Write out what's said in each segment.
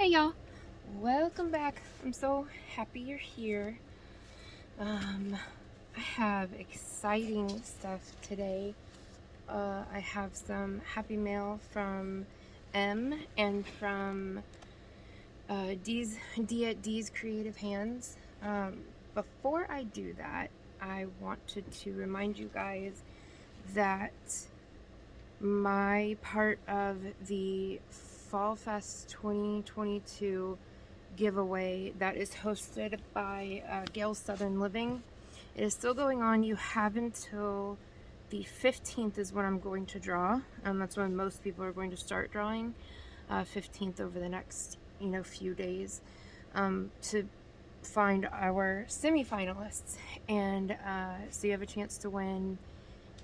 Hey y'all, welcome back. I'm so happy you're here. I have exciting stuff today. I have some happy mail from M and from Dee at Dees Creative Hands. Before I do that, I wanted to remind you guys that my part of the Fall Fest 2022 giveaway that is hosted by Gail Southern Living. It is still going on. You have until the 15th is when I'm going to draw. That's when most people are going to start drawing. 15th over the next few days to find our semifinalists, and so you have a chance to win.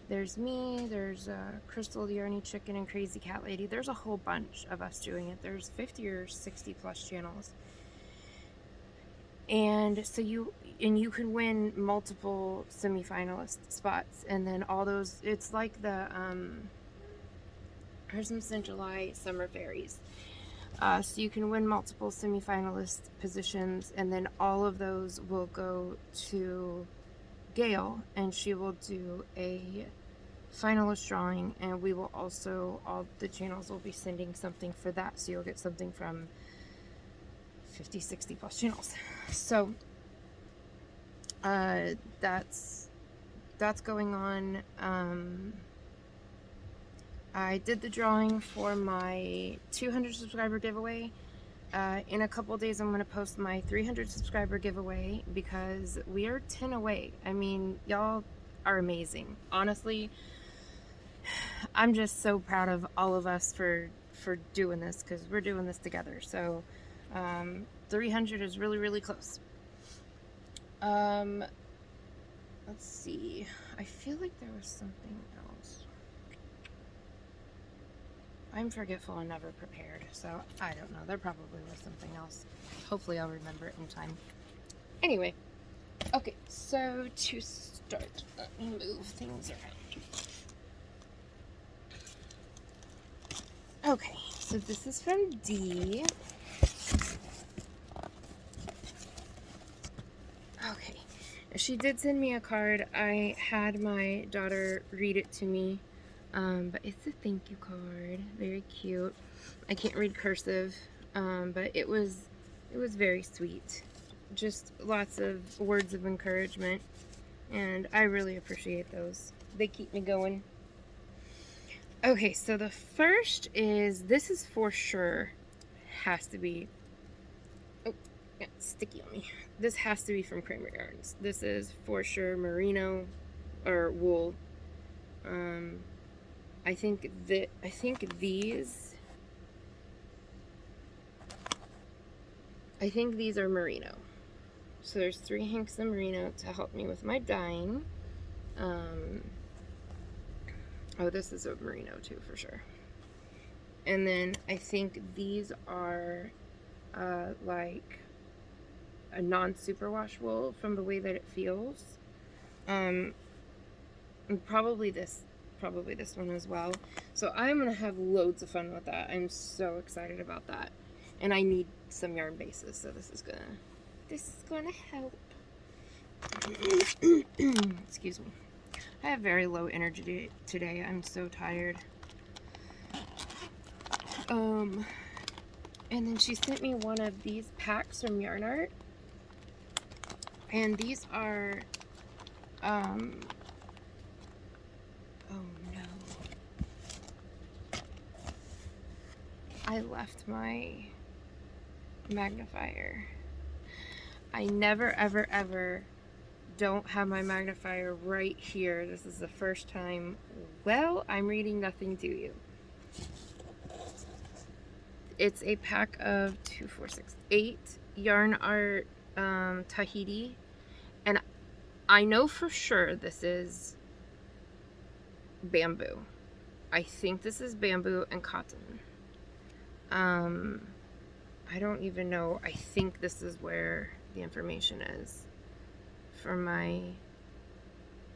There's me, there's Crystal the Ernie Chicken and Crazy Cat Lady. There's a whole bunch of us doing it. There's 50 or 60 plus channels. And so you can win multiple semifinalist spots, and then all those, it's like the Christmas in July summer fairies. So you can win multiple semifinalist positions, and then all of those will go to Gail, and she will do a finalist drawing, and we will also, all the channels will be sending something for that, so you'll get something from 50, 60 plus channels. So that's going on. I did the drawing for my 200 subscriber giveaway. In a couple days I'm going to post my 300 subscriber giveaway, because we are 10 away. I mean, y'all are amazing. Honestly, I'm just so proud of all of us for doing this, because we're doing this together. So 300 is really close. Let's see. I feel like there was something else. I'm forgetful and never prepared, so I don't know. There probably was something else. Hopefully I'll remember it in time. Anyway, okay, so to start, let me move things around. Okay, so this is from Dee. Okay, she did send me a card. I had my daughter read it to me, but it's a thank you card. Very cute. I can't read cursive, but it was very sweet. Just lots of words of encouragement, and I really appreciate those. They keep me going. Okay, so the first is, this is for sure, has to be, oh, yeah, sticky on me. This has to be from Kramer Yarns. This is for sure merino or wool. I think these are merino. So there's 3 hanks of merino to help me with my dyeing. Oh, this is a merino too, for sure. And then I think these are like a non-superwash wool, from the way that it feels. And probably this one as well. So I'm gonna have loads of fun with that. I'm so excited about that. And I need some yarn bases, so this is gonna help. Excuse me. I have very low energy today. I'm so tired. And then she sent me one of these packs from Yarn Art. And these are, oh no. I left my magnifier. I never, ever don't have my magnifier right here. This is the first time. Well, I'm reading nothing to you. It's a pack of 2, 4, 6, 8 Yarn Art Tahiti, and I know for sure this is bamboo. I think this is bamboo and cotton. I don't even know. I think this is where the information is. For my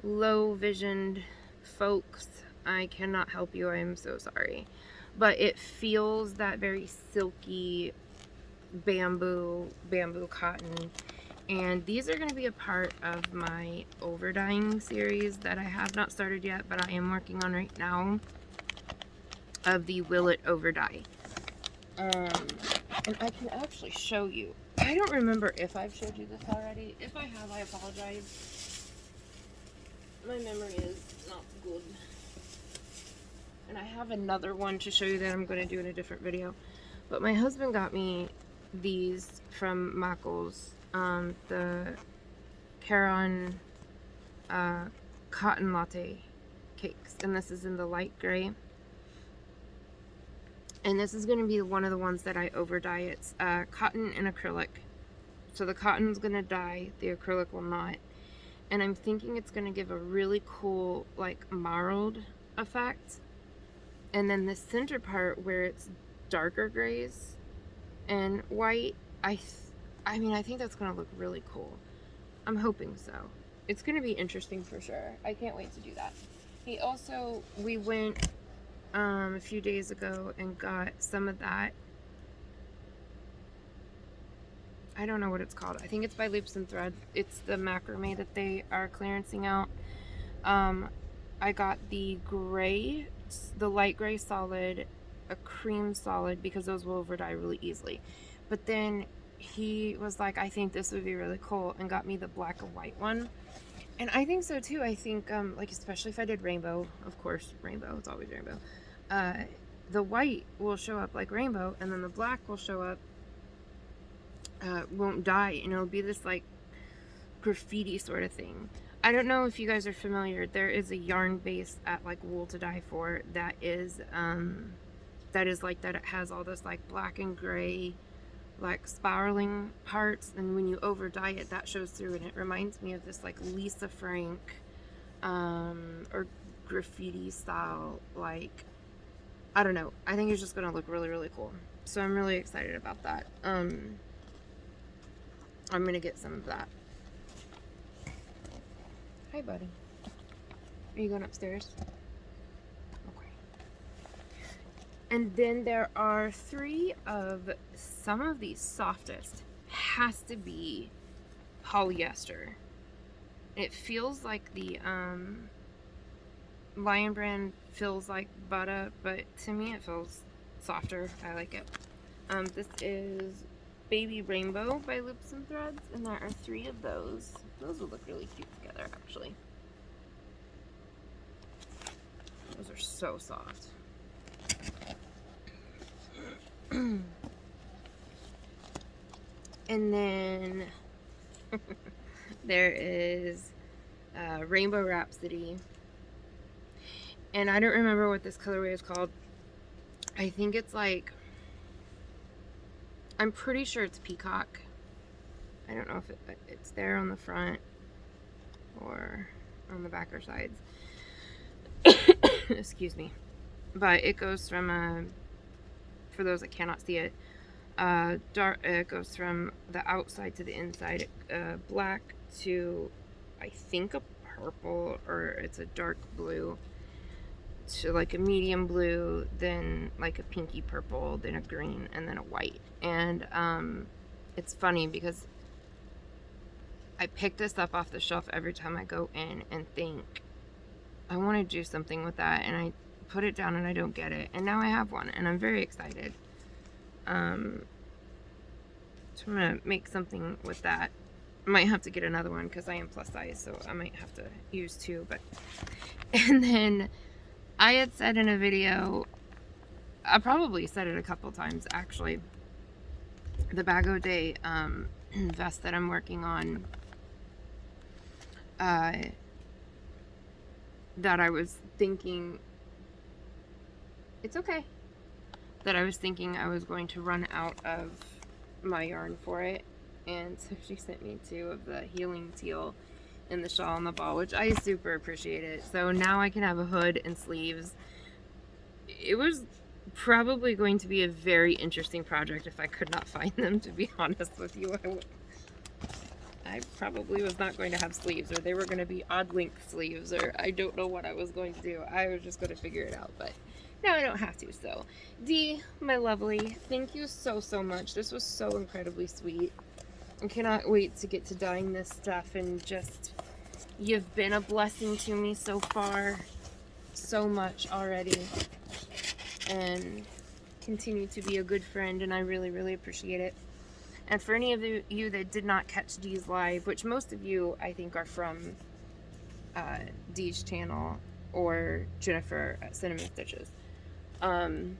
low-visioned folks, I cannot help you. I am so sorry. But it feels that very silky bamboo cotton. And these are going to be a part of my overdying series that I have not started yet, but I am working on right now, of the Will It Overdye. And I can actually show you. I don't remember if I've showed you this already. If I have, I apologize. My memory is not good. And I have another one to show you that I'm going to do in a different video. But my husband got me these from Mackle's, the Caron cotton latte cakes. And this is in the light gray. And this is going to be one of the ones that I overdye. It's cotton and acrylic. So the cotton's going to dye, the acrylic will not. And I'm thinking it's going to give a really cool, like, marled effect. And then the center part where it's darker grays and white, I mean, I think that's going to look really cool. I'm hoping so. It's going to be interesting for sure. I can't wait to do that. He also, we went a few days ago and got some of that. I don't know what it's called. I think it's by Loops and Threads. It's the macrame that they are clearancing out. I got the gray, the light gray solid, a cream solid, because those will overdye really easily. But then he was like, I think this would be really cool, and got me the black and white one. And I think so too. I think, like, especially if I did rainbow, of course, rainbow, it's always rainbow. The white will show up like rainbow, and then the black will show up, won't dye, and it'll be this like graffiti sort of thing. I don't know if you guys are familiar. There is a yarn base at like Wool to Die For that is like that. It has all this like black and gray, like spiraling parts, and when you over dye it, that shows through, and it reminds me of this like Lisa Frank or graffiti style, like, I don't know. I think it's just gonna look really, really cool. So I'm really excited about that. I'm gonna get some of that. Hi, buddy. Are you going upstairs? Okay. And then there are 3 of some of the softest. Has to be polyester. It feels like the Lion Brand feels like butter, but to me it feels softer. I like it. This is Baby Rainbow by Loops and Threads, and there are 3 of those. Those would look really cute together, actually. Those are so soft. And then there is Rainbow Rhapsody. And I don't remember what this colorway is called. I think it's like, I'm pretty sure it's Peacock. I don't know if it's there on the front or on the back or sides. Excuse me. But it goes from, for those that cannot see it, it goes from the outside to the inside, black to, I think, a purple, or it's a dark blue, to like a medium blue, then like a pinky purple, then a green, and then a white. And it's funny because I pick this up off the shelf every time I go in and think, I want to do something with that, and I put it down and I don't get it, and now I have one, and I'm very excited. So I'm gonna make something with that. I might have to get another one because I am plus size, so I might have to use 2. But and then I had said in a video, I probably said it a couple times actually, the Bag O' Day vest that I'm working on, that I was thinking, it's okay, that I was thinking I was going to run out of my yarn for it. And so she sent me 2 of the Healing Teal and the shawl and the ball, which I super appreciate it. So now I can have a hood and sleeves. It was probably going to be a very interesting project if I could not find them, to be honest with you. I probably was not going to have sleeves, or they were going to be odd length sleeves, or I don't know what I was going to do. I was just going to figure it out, but now I don't have to. So, Dee, my lovely, thank you so, so much. This was so incredibly sweet. I cannot wait to get to dyeing this stuff, and just, you've been a blessing to me so far, so much already, and continue to be a good friend, and I really, really appreciate it. And for any of you that did not catch Dee's live, which most of you I think are from Dee's channel or Jennifer at Cinnamon Stitches, I'm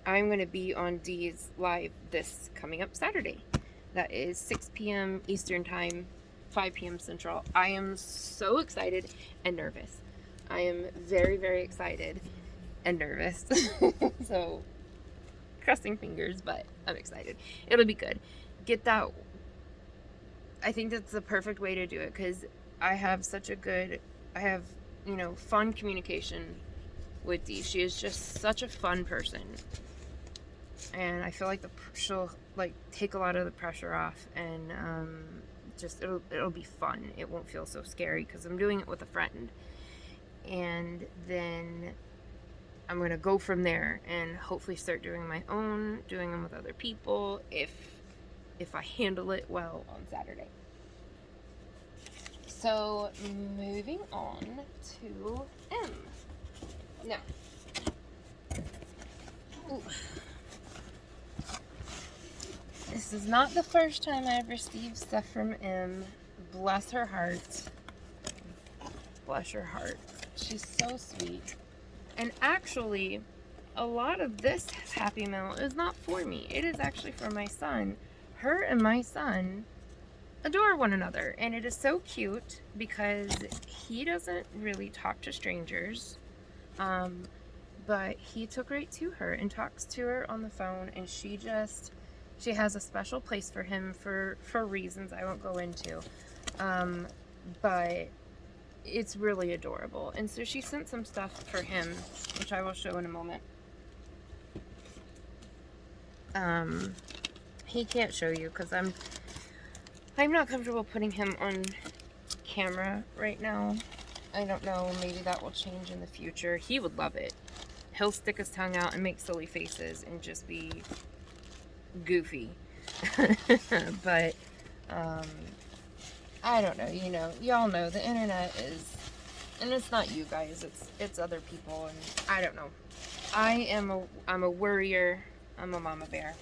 going to be on Dee's live this coming up Saturday. That is 6 p.m. Eastern Time, 5 p.m. Central. I am so excited and nervous. I am very, very excited and nervous. So, crossing fingers, but I'm excited. It'll be good. Get that. I think that's the perfect way to do it, because I have fun communication with Dee. She is just such a fun person, and I feel like she'll like take a lot of the pressure off, and just it'll be fun. It won't feel so scary because I'm doing it with a friend, and then I'm gonna go from there and hopefully start doing them with other people if I handle it well on Saturday. So moving on to M. Now, ooh. This is not the first time I've received stuff from M. Bless her heart. Bless her heart. She's so sweet. And actually, a lot of this Happy Mail is not for me. It is actually for my son. Her and my son adore one another. And it is so cute because he doesn't really talk to strangers. But he took right to her and talks to her on the phone. And she has a special place for him for reasons I won't go into. But it's really adorable. And so she sent some stuff for him, which I will show in a moment. He can't show you because I'm not comfortable putting him on camera right now. I don't know, maybe that will change in the future. He would love it. He'll stick his tongue out and make silly faces and just be goofy. But I don't know, y'all know the internet is, and it's not you guys, it's other people, and I don't know. I'm a worrier. I'm a mama bear.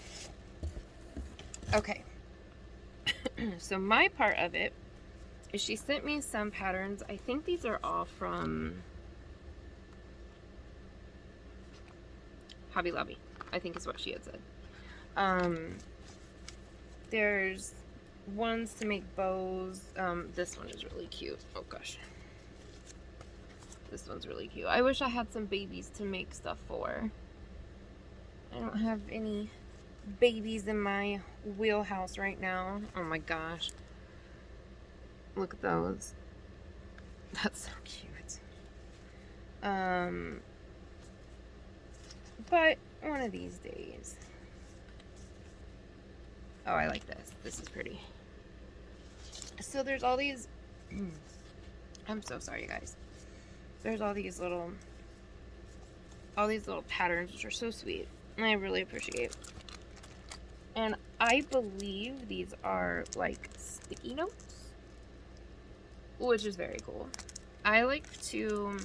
Okay. So my part of it is she sent me some patterns. I think these are all from Hobby Lobby, I think is what she had said. There's ones to make bows. This one is really cute. Oh gosh. This one's really cute. I wish I had some babies to make stuff for. I don't have any babies in my wheelhouse right now. Oh my gosh. Look at those. That's so cute. But one of these days. Oh, I like this. This is pretty. So there's all these... I'm so sorry, you guys. There's all these little patterns, which are so sweet. And I really appreciate. And I believe these are like sticky notes, which is very cool. I like to...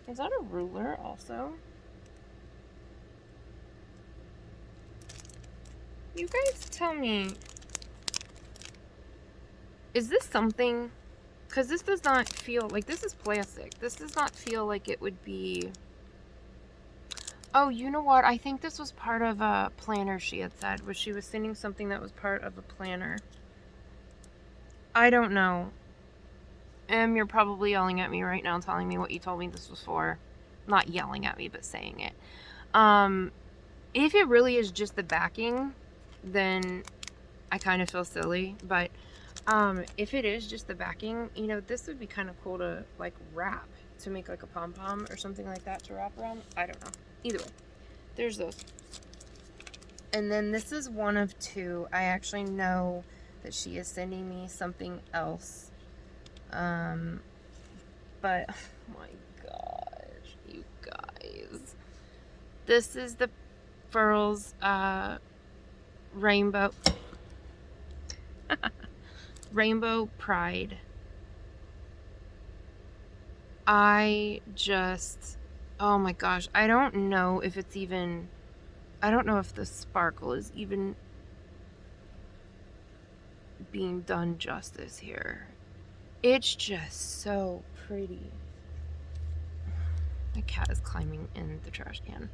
Is that a ruler also? You guys tell me, is this something, because this does not feel, like this is plastic. This does not feel like it would be, oh, you know what? I think this was part of a planner she had said, where she was sending something that was part of a planner. I don't know. You're probably yelling at me right now, telling me what you told me this was for. Not yelling at me, but saying it. If it really is just the backing, then I kind of feel silly. But if it is just the backing, this would be kind of cool to like wrap, to make like a pom-pom or something like that to wrap around. I don't know. Either way, there's those. And then this is one of two. I actually know that she is sending me something else. But oh my This is the Furls Rainbow Rainbow Pride. I just, oh my gosh, I don't know if it's even, I don't know if the sparkle is even being done justice here. It's just so pretty. My cat is climbing in the trash can.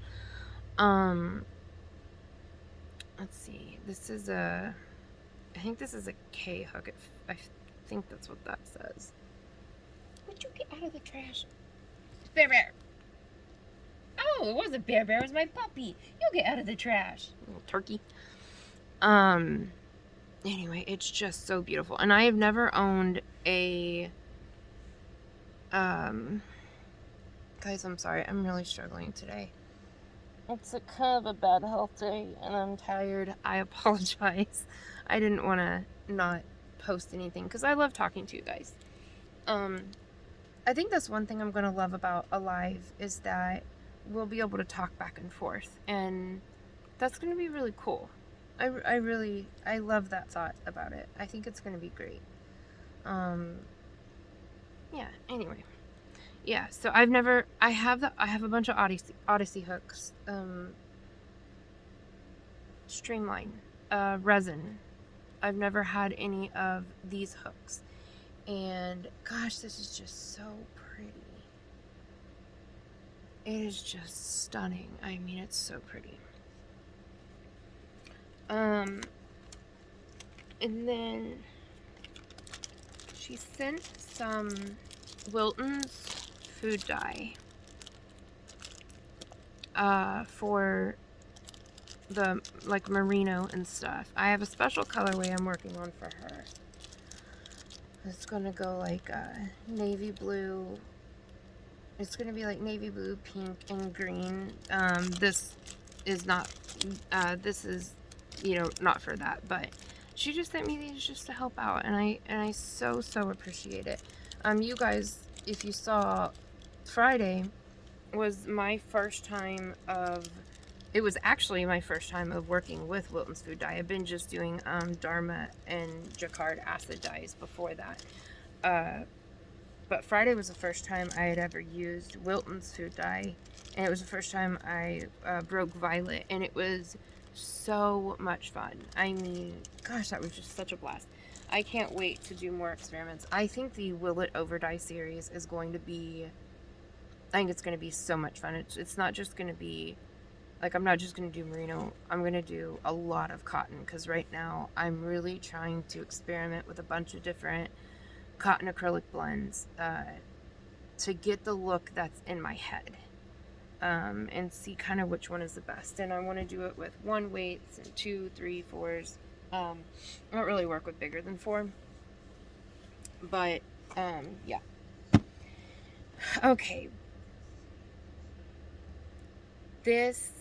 Let's see. This is a, I think this is a K hook. I think that's what that says. Would you get out of the trash? Bear Bear. Oh, it wasn't Bear Bear. It was my puppy. You'll get out of the trash. Little turkey. Anyway, it's just so beautiful. And I have never owned a, guys, I'm sorry. I'm really struggling today. It's a kind of a bad health day, and I'm tired. I apologize. I didn't want to not post anything, because I love talking to you guys. I think that's one thing I'm going to love about Alive, is that we'll be able to talk back and forth, and that's going to be really cool. I love that thought about it. I think it's going to be great. Yeah, anyway. Yeah, so I have a bunch of Odyssey hooks, Streamline, resin. I've never had any of these hooks, and gosh, this is just so pretty. It is just stunning. I mean, it's so pretty. And then she sent some Wilton's food dye for the like merino and stuff. I have a special colorway I'm working on for her. It's gonna go like navy blue. It's gonna be like navy blue, pink, and green. This is not. This is, not for that. But she just sent me these just to help out, and I so appreciate it. You guys, if you saw, Friday was my first time of. It was actually my first time of working with Wilton's food dye. I've been just doing Dharma and Jacquard acid dyes before that. But Friday was the first time I had ever used Wilton's food dye. And it was the first time I broke violet. And it was so much fun. I mean, gosh, that was just such a blast. I can't wait to do more experiments. I think the Will It Over Dye series is going to be... I think it's going to be so much fun. It's not just going to be... Like, I'm not just going to do merino. I'm going to do a lot of cotton. Because right now, I'm really trying to experiment with a bunch of different cotton acrylic blends to get the look that's in my head. And see kind of which one is the best. And I want to do it with 1 weights and 2, 3, 4s. I don't really work with bigger than 4. But, yeah. Okay. This...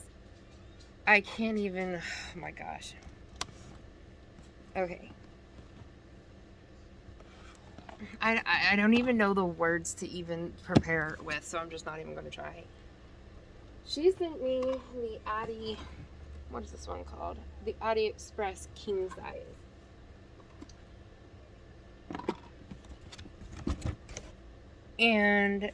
I can't even... Oh my gosh. Okay. I don't even know the words to even prepare with, so I'm just not even going to try. She sent me the Adi... What is this one called? The Adi Express King Size. And...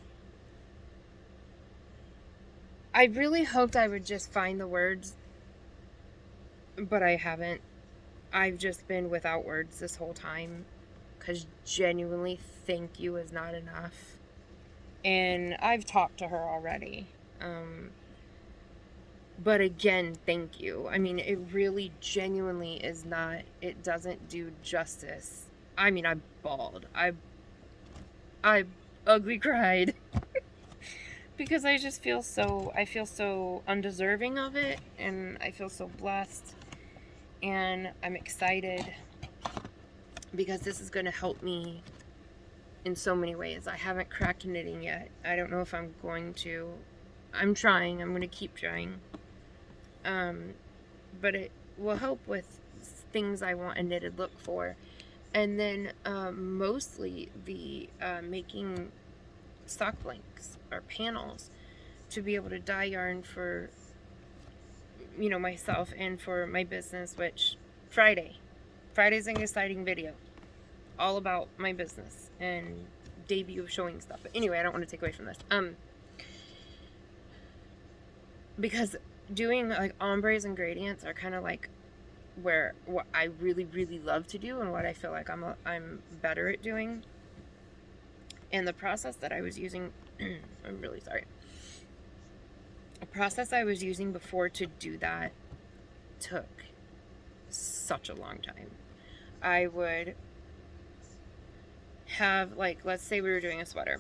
I really hoped I would just find the words, but I haven't. I've just been without words this whole time, because genuinely, thank you is not enough. And I've talked to her already. But again, thank you. I mean, it really genuinely is not, it doesn't do justice. I mean, I bawled. I ugly cried. Because I just feel so undeserving of it, and I feel so blessed, and I'm excited because this is going to help me in so many ways. I haven't cracked knitting yet. I don't know if I'm going to. I'm trying. I'm going to keep trying. But it will help with things I want a knitted look for. And then mostly the making sock blanks or panels to be able to dye yarn for you know, myself and for my business, which Friday's an exciting video all about my business and debut of showing stuff. But anyway, I don't want to take away from this. Because doing like ombres and gradients are kind of like what I really, really love to do and what I feel like I'm better at doing. And the process that I was using, I'm really sorry. The process I was using before to do that took such a long time. I would have, like, let's say we were doing a sweater,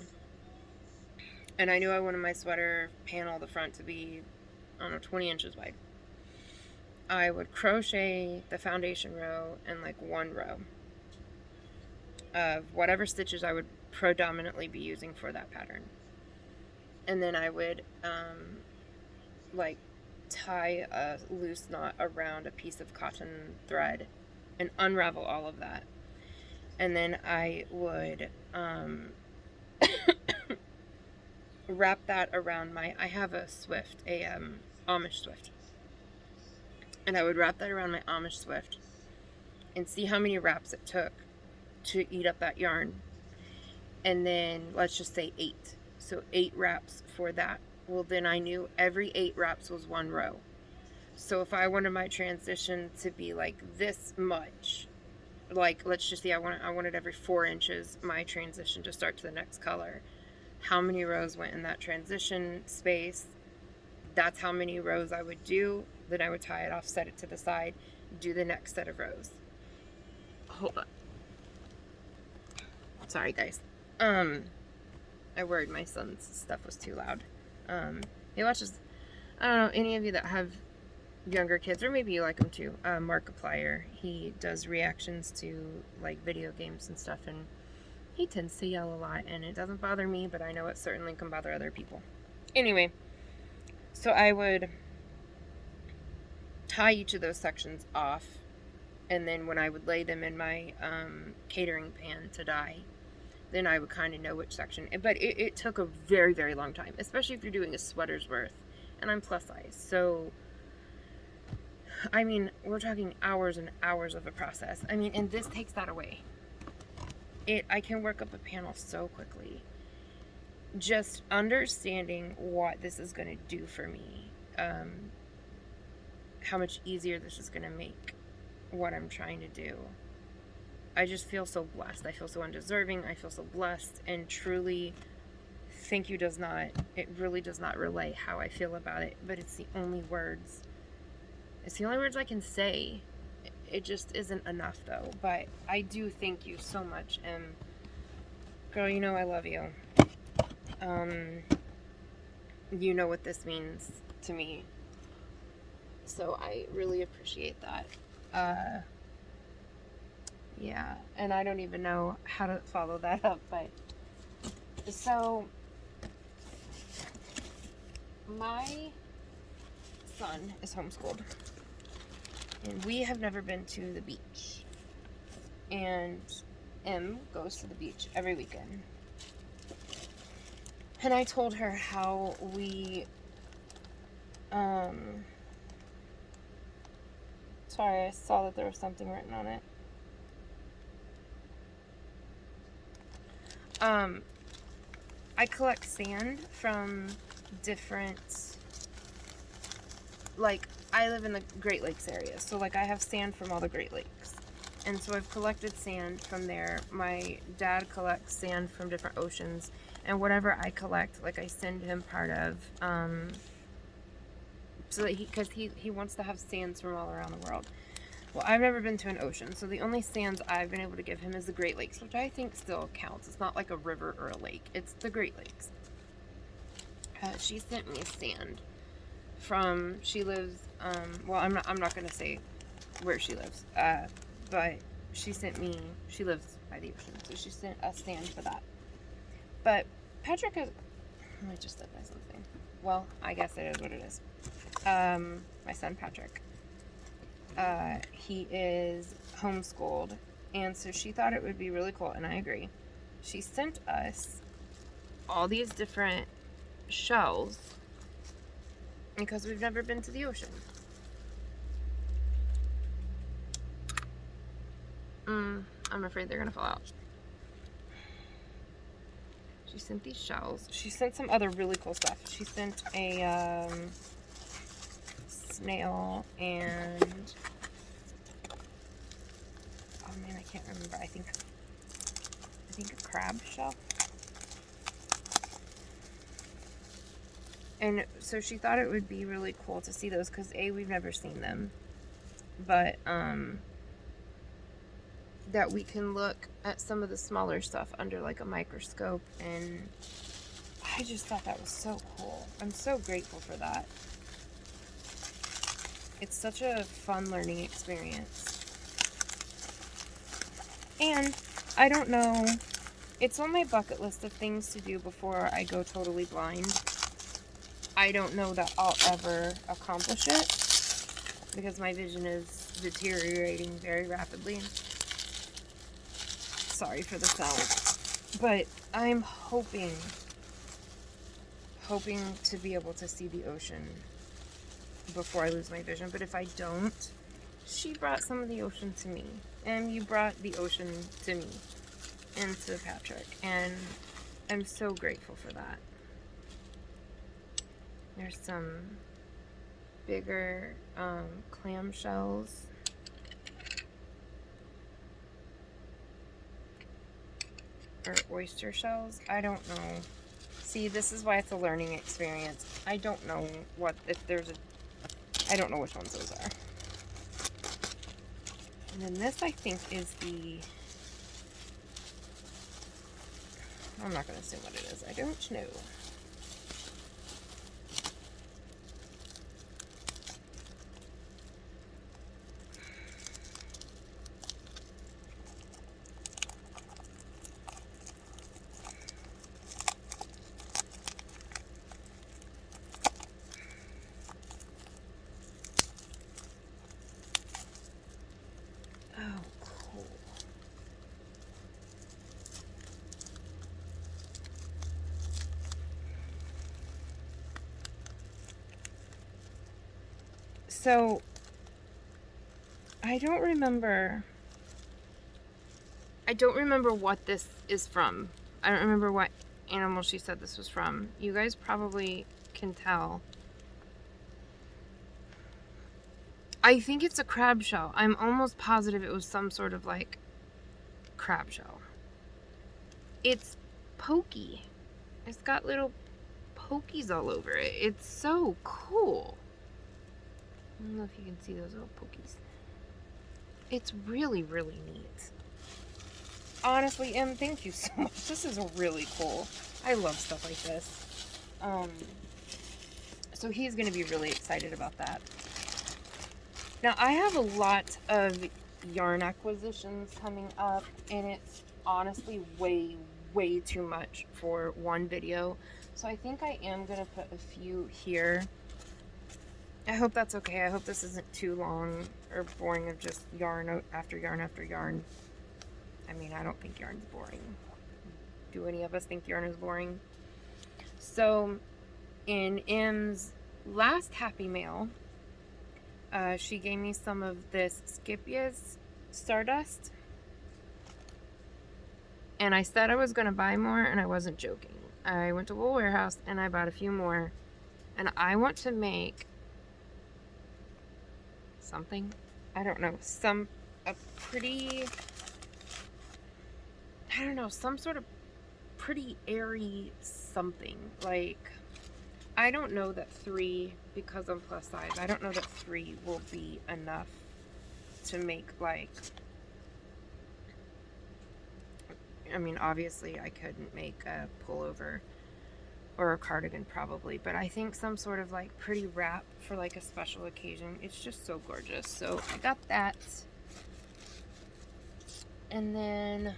and I knew I wanted my sweater panel, the front, to be, I don't know, 20 inches wide. I would crochet the foundation row in like one row of whatever stitches I would predominantly be using for that pattern. And then I would like tie a loose knot around a piece of cotton thread and unravel all of that. And then I would wrap that around I have a Swift, Amish Swift. And I would wrap that around my Amish Swift and see how many wraps it took to eat up that yarn. And then let's just say 8. So 8 wraps for that. Well, then I knew every 8 wraps was one row. So if I wanted my transition to be like this much, like let's just say I wanted every 4 inches my transition to start to the next color. How many rows went in that transition space? That's how many rows I would do. Then I would tie it off, set it to the side, do the next set of rows. Hold on. Sorry, guys. I worried my son's stuff was too loud. He watches, I don't know, any of you that have younger kids, or maybe you like them too, Markiplier. He does reactions to, like, video games and stuff, and he tends to yell a lot, and it doesn't bother me, but I know it certainly can bother other people. Anyway, so I would tie each of those sections off, and then when I would lay them in my catering pan to dye, then I would kind of know which section. But it took a very, very long time, especially if you're doing a sweater's worth, and I'm plus size. So, I mean, we're talking hours and hours of a process. I mean, and this takes that away. I can work up a panel so quickly. Just understanding what this is going to do for me, how much easier this is going to make what I'm trying to do. I just feel so blessed. I feel so undeserving. I feel so blessed, and truly, thank you it really does not relay how I feel about it, but it's the only words. It's the only words I can say. It just isn't enough, though. But I do thank you so much, and girl, you know I love you. You know what this means to me. So I really appreciate that. Yeah, and I don't even know how to follow that up, but so my son is homeschooled, and we have never been to the beach, and M goes to the beach every weekend. And I told her how we, sorry, I saw that there was something written on it. I collect sand from different, like, I live in the Great Lakes area, so, like, I have sand from all the Great Lakes. And so I've collected sand from there. My dad collects sand from different oceans, and whatever I collect, like, I send him part of, so that because he wants to have sands from all around the world. Well, I've never been to an ocean, so the only sands I've been able to give him is the Great Lakes, which I think still counts. It's not like a river or a lake. It's the Great Lakes. She sent me sand from, she lives, well, I'm not going to say where she lives, but she lives by the ocean, so she sent us sand for that. But Patrick is, I just said that something. Well, I guess it is what it is. My son Patrick. He is homeschooled, and so she thought it would be really cool, and I agree. She sent us all these different shells because we've never been to the ocean. I'm afraid they're gonna fall out. She sent these shells. She sent some other really cool stuff. She sent a snail and oh man, I can't remember. I think a crab shell. And so she thought it would be really cool to see those because A, we've never seen them, but that we can look at some of the smaller stuff under like a microscope, and I just thought that was so cool. I'm so grateful for that. It's such a fun learning experience. And I don't know, it's on my bucket list of things to do before I go totally blind. I don't know that I'll ever accomplish it because my vision is deteriorating very rapidly. Sorry for the sound, but I'm hoping to be able to see the ocean before I lose my vision. But if I don't, she brought some of the ocean to me, and you brought the ocean to me and to Patrick, and I'm so grateful for that. There's some bigger clam shells. Or oyster shells. I don't know. See, this is why it's a learning experience. I don't know I don't know which ones those are. And then this, I think, is I'm not going to assume what it is. I don't know. So, I don't remember what this is from. I don't remember what animal she said this was from. You guys probably can tell. I think it's a crab shell. I'm almost positive it was some sort of like crab shell. It's pokey. It's got little pokies all over it. It's so cool. I don't know if you can see those little pokies. It's really, really neat. Honestly, Em, thank you so much. This is really cool. I love stuff like this. So he's going to be really excited about that. Now, I have a lot of yarn acquisitions coming up, and it's honestly way, way too much for one video. So I think I am going to put a few here. I hope that's okay. I hope this isn't too long or boring of just yarn after yarn after yarn. I mean, I don't think yarn's boring. Do any of us think yarn is boring? So, in M's last Happy Mail, she gave me some of this Skipia's Stardust. And I said I was going to buy more, and I wasn't joking. I went to Wool Warehouse, and I bought a few more. And I want to make something, I don't know, some sort of pretty airy something. Like, I don't know that 3, because I'm plus size, I don't know that 3 will be enough to make, like, I mean, obviously I couldn't make a pullover or a cardigan probably, but I think some sort of like pretty wrap for like a special occasion. It's just so gorgeous. So I got that. And then,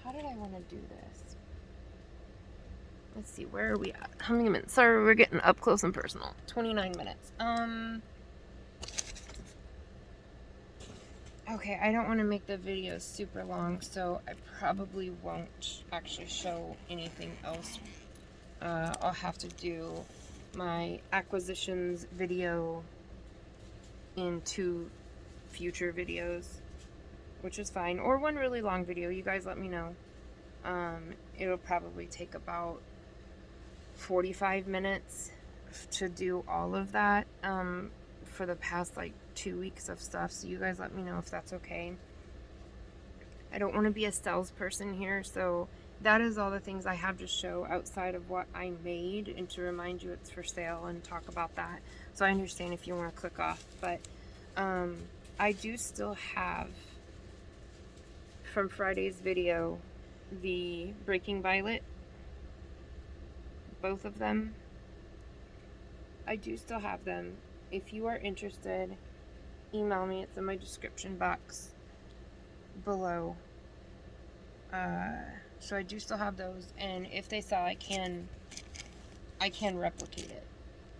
how did I want to do this? Let's see, where are we at? How many minutes? Sorry, we're getting up close and personal. 29 minutes. Okay, I don't want to make the video super long, so I probably won't actually show anything else. I'll have to do my acquisitions video in 2 future videos, which is fine, or one really long video. You guys let me know. It'll probably take about 45 minutes to do all of that for the past like 2 weeks of stuff, so you guys let me know if that's okay. I don't want to be a salesperson here, so that is all the things I have to show outside of what I made, and to remind you it's for sale and talk about that. So I understand if you want to click off, but I do still have from Friday's video the Breaking Violet, both of them. I do still have them. If you are interested, email me. It's in my description box below. So I do still have those, and if they sell, I can replicate it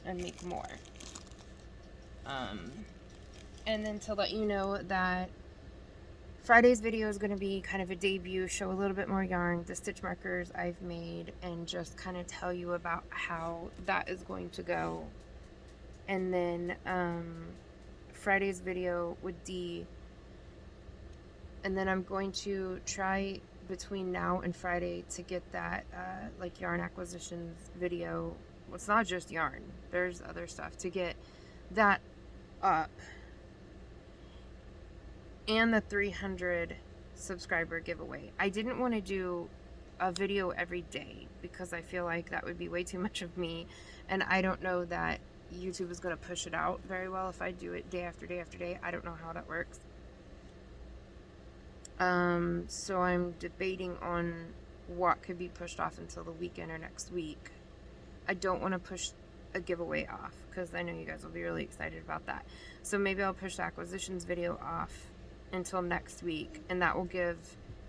and make more. And then to let you know that Friday's video is going to be kind of a debut, show a little bit more yarn, the stitch markers I've made, and just kind of tell you about how that is going to go. And then Friday's video with Dee, and then I'm going to try between now and Friday to get that like yarn acquisitions video. Well, it's not just yarn, there's other stuff, to get that up, and the 300 subscriber giveaway. I didn't want to do a video every day because I feel like that would be way too much of me, and I don't know that YouTube is going to push it out very well if I do it day after day after day. I don't know how that works. So I'm debating on what could be pushed off until the weekend or next week. I don't want to push a giveaway off because I know you guys will be really excited about that. So maybe I'll push the acquisitions video off until next week, and that will give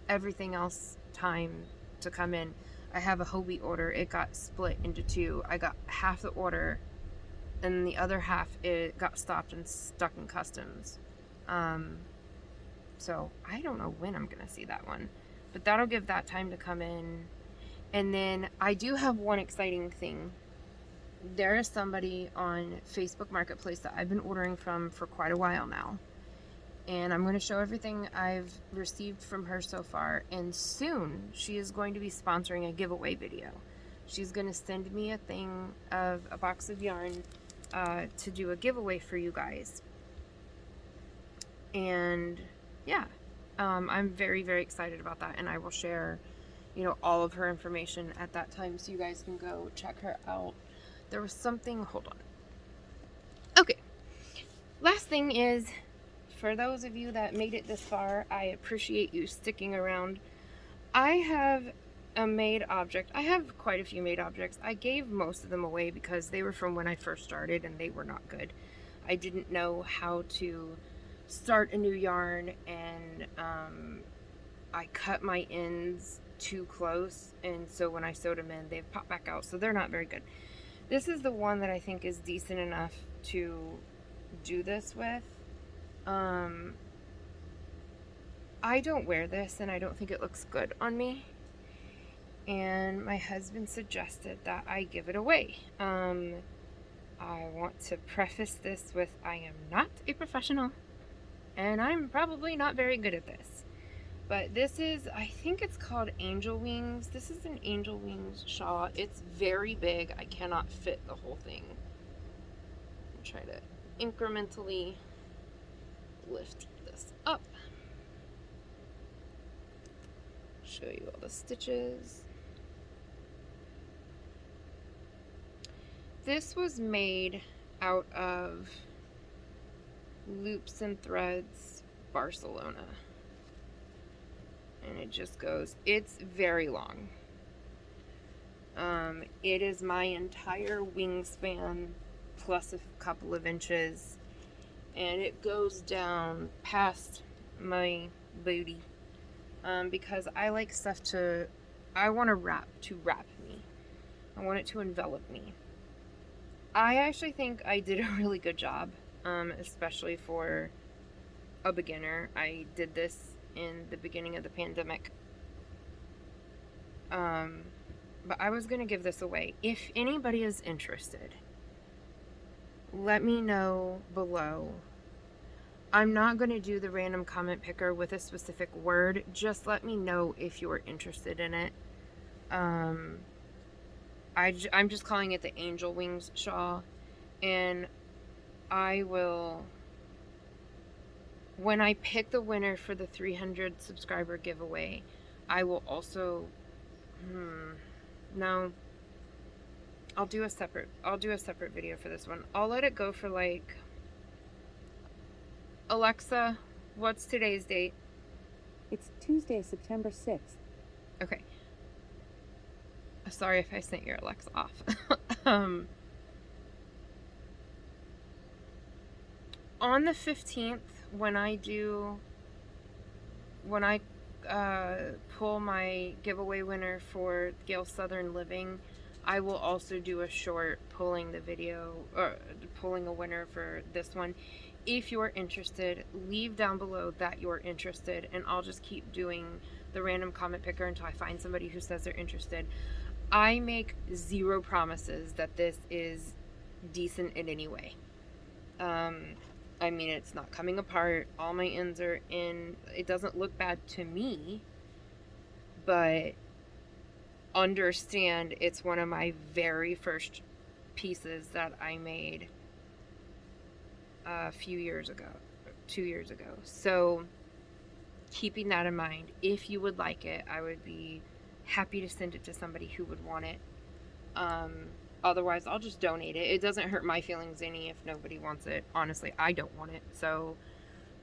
everything else time to come in. I have a Hobie order. It got split into two. I got half the order, and the other half it got stopped and stuck in customs. So I don't know when I'm gonna see that one, but that'll give that time to come in. And then I do have one exciting thing. There is somebody on Facebook Marketplace that I've been ordering from for quite a while now, and I'm going to show everything I've received from her so far, and soon she is going to be sponsoring a giveaway video. She's going to send me a thing of a box of yarn to do a giveaway for you guys. And yeah, I'm very, very excited about that, and I will share, you know, all of her information at that time so you guys can go check her out. There was something, hold on. Okay, last thing is, for those of you that made it this far, I appreciate you sticking around. I have a made object. I have quite a few made objects. I gave most of them away because they were from when I first started and they were not good. I didn't know how to start a new yarn, and I cut my ends too close, and so when I sewed them in, they've popped back out, so they're not very good. This is the one that I think is decent enough to do this with. I don't wear this, and I don't think it looks good on me, and my husband suggested that I give it away. I want to preface this with, I am not a professional, and I'm probably not very good at this. But this is, I think it's called Angel Wings. This is an Angel Wings shawl. It's very big. I cannot fit the whole thing. I'll try to incrementally lift this up. Show you all the stitches. This was made out of Loops and Threads Barcelona, and it just goes, it's very long. It is my entire wingspan plus a couple of inches, and it goes down past my booty, because I like stuff to, I want to wrap me. I want it to envelop me. I actually think I did a really good job, especially for a beginner. I did this in the beginning of the pandemic. But I was going to give this away. If anybody is interested, let me know below. I'm not going to do the random comment picker with a specific word. Just let me know if you're interested in it. I'm just calling it the Angel Wings shawl. And I will, when I pick the winner for the 300 subscriber giveaway, I will also, no, I'll do a separate video for this one. I'll let it go for like, Alexa, what's today's date? It's Tuesday, September 6th. Okay. Sorry if I sent your Alexa off. On the 15th, when I pull my giveaway winner for Gale Southern Living, I will also do a short pulling the video, or pulling a winner for this one. If you're interested, leave down below that you're interested, and I'll just keep doing the random comment picker until I find somebody who says they're interested. I make zero promises that this is decent in any way. I mean, it's not coming apart. All my ends are in. It doesn't look bad to me, but understand it's one of my very first pieces that I made a few years ago, 2 years ago. So keeping that in mind, if you would like it, I would be happy to send it to somebody who would want it. Otherwise, I'll just donate it. It doesn't hurt my feelings any if nobody wants it. Honestly, I don't want it. So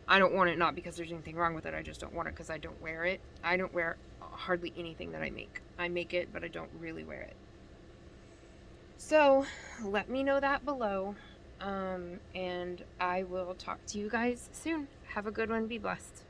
I don't want it not because there's anything wrong with it. I just don't want it because I don't wear it. I don't wear hardly anything that I make. I make it, but I don't really wear it. So let me know that below. And I will talk to you guys soon. Have a good one. Be blessed.